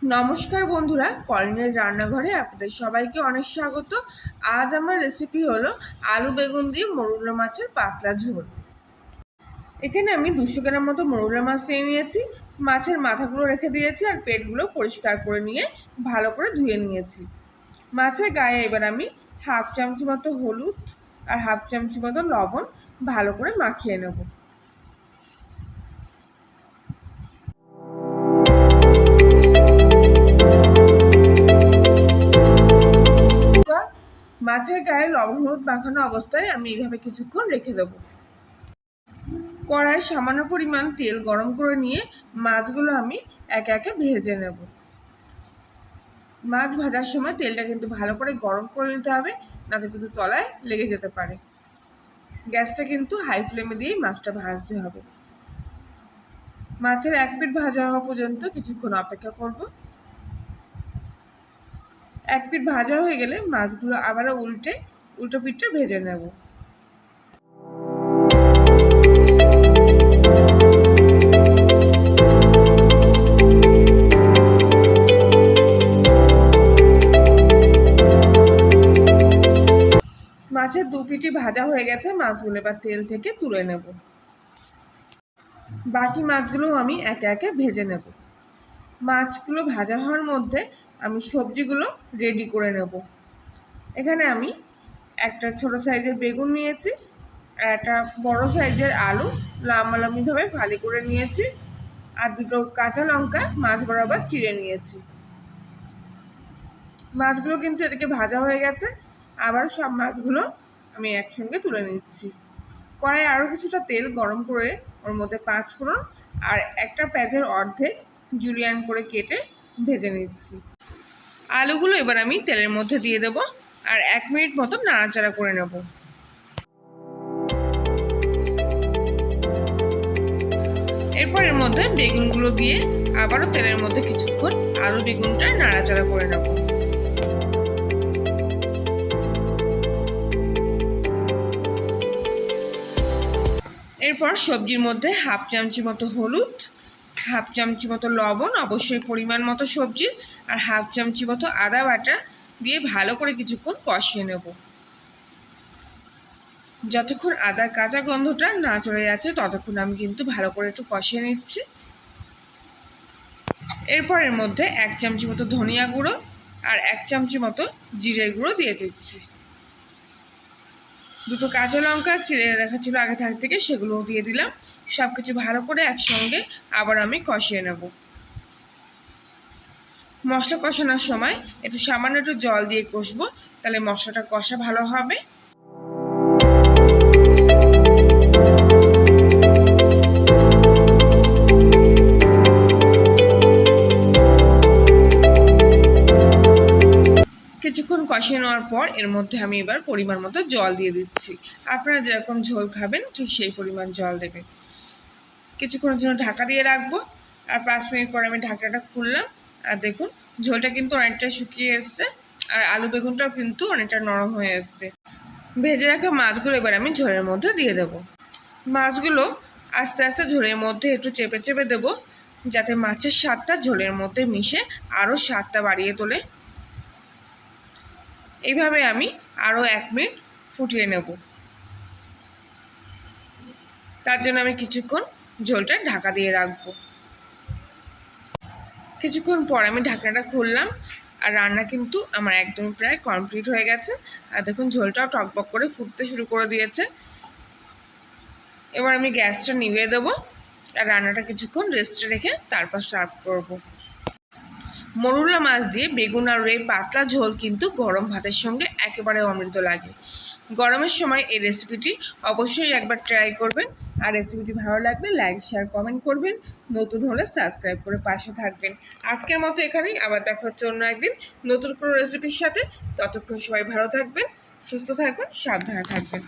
নমস্কার বন্ধুরা, কলিনের রান্নাঘরে আপনাদের সবাইকে অনেক স্বাগত। আজ আমার রেসিপি হলো আলু বেগুন দিয়ে মরুলা মাছের পাতলা ঝোল। এখানে আমি 200 গ্রাম মতো মরুলা মাছ নিয়ে নিয়েছি। মাছের মাথাগুলো রেখে দিয়েছি আর পেটগুলো পরিষ্কার করে নিয়ে ভালো করে ধুয়ে নিয়েছি। মাছের গায়ে এবার আমি হাফ চামচ মতো হলুদ আর হাফ চামচ মতো লবণ ভালো করে মাখিয়ে নেব। মাছের গায়ে লবণ হলুদ মাখানো অবস্থায় আমি এইভাবে কিছুক্ষণ রেখে দেবো। কড়াই সামান্য পরিমাণ তেল গরম করে নিয়ে মাছগুলো আমি একে একে ভেজে নেব। মাছ ভাজার সময় তেলটা কিন্তু ভালো করে গরম করে নিতে হবে, নাতে কিন্তু তলায় লেগে যেতে পারে। গ্যাসটা কিন্তু হাই ফ্লেমে দিয়েই মাছটা ভাজতে হবে। মাছের এক পিঠ ভাজা হওয়া পর্যন্ত কিছুক্ষণ অপেক্ষা করব। এক পিঠ ভাজা হয়ে গেলে মাছগুলো আবারও উল্টো পিঠটা ভেজে নেব। মাছের দু পিঠই ভাজা হয়ে গেছে, মাছগুলো এবার তেল থেকে তুলে নেব। বাকি মাছগুলো আমি একে একে ভেজে নেব। মাছগুলো ভাজা হওয়ার মধ্যে আমি সবজিগুলো রেডি করে নেব। এখানে আমি একটা ছোট সাইজের বেগুন নিয়েছি আর একটা বড় সাইজের আলু লম্বালম্বিভাবে ফালি করে নিয়েছি আর দুটো কাঁচা লঙ্কা মাছ বরাবর চিড়ে নিয়েছি। মাছগুলো কিন্তু এদিকে ভাজা হয়ে গেছে। আবার সব মাছগুলো আমি একসঙ্গে তুলে নিচ্ছি। কড়াই আরও কিছুটা তেল গরম করে ওর মধ্যে 5 ফোড়ন আর একটা পেঁয়াজের অর্ধেক জুলিয়ান করে কেটে ভেজে নিচ্ছি। আলুগুলো এবার আমি তেলের মধ্যে দিয়ে দেব আর 1 মিনিট মতো নাড়াচাড়া করে নেব। এরপর এর মধ্যে বেগুনগুলো দিয়ে আবারও তেলের মধ্যে কিছুক্ষণ আলু বেগুনটা নাড়াচাড়া করে নেব। এরপর সবজির মধ্যে হাফ চামচি মতো হলুদ, হাফ চামচি মতো লবণ, অবশ্যই পরিমাণ মতো সবজির, আর হাফ চামচি মতো আদা বাটা দিয়ে ভালো করে কিছুক্ষণ কষিয়ে নেব। যতক্ষণ আদার কাঁচা গন্ধটা না চলে যাচ্ছে ততক্ষণ আমি কিন্তু ভালো করে একটু কষিয়ে নিচ্ছি। এরপর এর মধ্যে 1 চামচি মতো ধনিয়া গুঁড়ো আর 1 চামচি মতো জিরের গুঁড়ো দিয়ে দিচ্ছি। দুটো কাঁচা লঙ্কা চিড়ে রাখা ছিল আগে থেকে, সেগুলোও দিয়ে দিলাম। সব কিছু ভালো করে একসঙ্গে আবার আমি কষিয়ে নেব। মশলা কষানোর সময় একটু সামান্য একটু জল দিয়ে কষবো, তাহলে মশলাটা কষা ভালো হবে। কিছুক্ষণ কষিয়ে নেওয়ার পর এর মধ্যে আমি এবার পরিমাণ মতো জল দিয়ে দিচ্ছি। আপনারা যেরকম ঝোল খাবেন ঠিক সেই পরিমাণ জল দেবেন। কিছুক্ষণের জন্য ঢাকা দিয়ে রাখবো আর 5 মিনিট পর আমি ঢাকাটা খুললাম আর দেখুন ঝোলটা কিন্তু অনেকটা শুকিয়ে এসছে আর আলু বেগুনটাও কিন্তু অনেকটা নরম হয়ে এসছে। ভেজে রাখা মাছগুলো এবার আমি ঝোলের মধ্যে দিয়ে দেব। মাছগুলো আস্তে আস্তে ঝোলের মধ্যে একটু চেপে চেপে দেবো, যাতে মাছের স্বাদটা ঝোলের মধ্যে মিশে আরও স্বাদটা বাড়িয়ে তোলে। এইভাবে আমি আরও 1 মিনিট ফুটিয়ে নেব। তার জন্য আমি কিছুক্ষণ ঝোলটা ঢাকা দিয়ে রাখবো। কিছুক্ষণ পর আমি ঢাকনাটা খুললাম আর রান্না কিন্তু আমার একদমই প্রায় কমপ্লিট হয়ে গেছে। আর দেখুন ঝোলটাও টকবক করে ফুটতে শুরু করে দিয়েছে। এবার আমি গ্যাসটা নিভিয়ে দেবো আর রান্নাটা কিছুক্ষণ রেস্টে রেখে তারপর সার্ভ করব। মরুলা মাছ দিয়ে বেগুন আর এই পাতলা ঝোল কিন্তু গরম ভাতের সঙ্গে একেবারে অমৃত লাগে। গরমের সময় এই রেসিপিটি অবশ্যই একবার ট্রাই করবেন। আর রেসিপিটি ভালো লাগলে লাইক শেয়ার কমেন্ট করবেন, নতুন হলে সাবস্ক্রাইব করে পাশে থাকবেন। আজকের মতো এখানেই, আবার দেখা হচ্ছে অন্য একদিন নতুন কোনো রেসিপির সাথে। ততক্ষণ সবাই ভালো থাকবেন, সুস্থ থাকবেন, সাবধানে থাকবেন।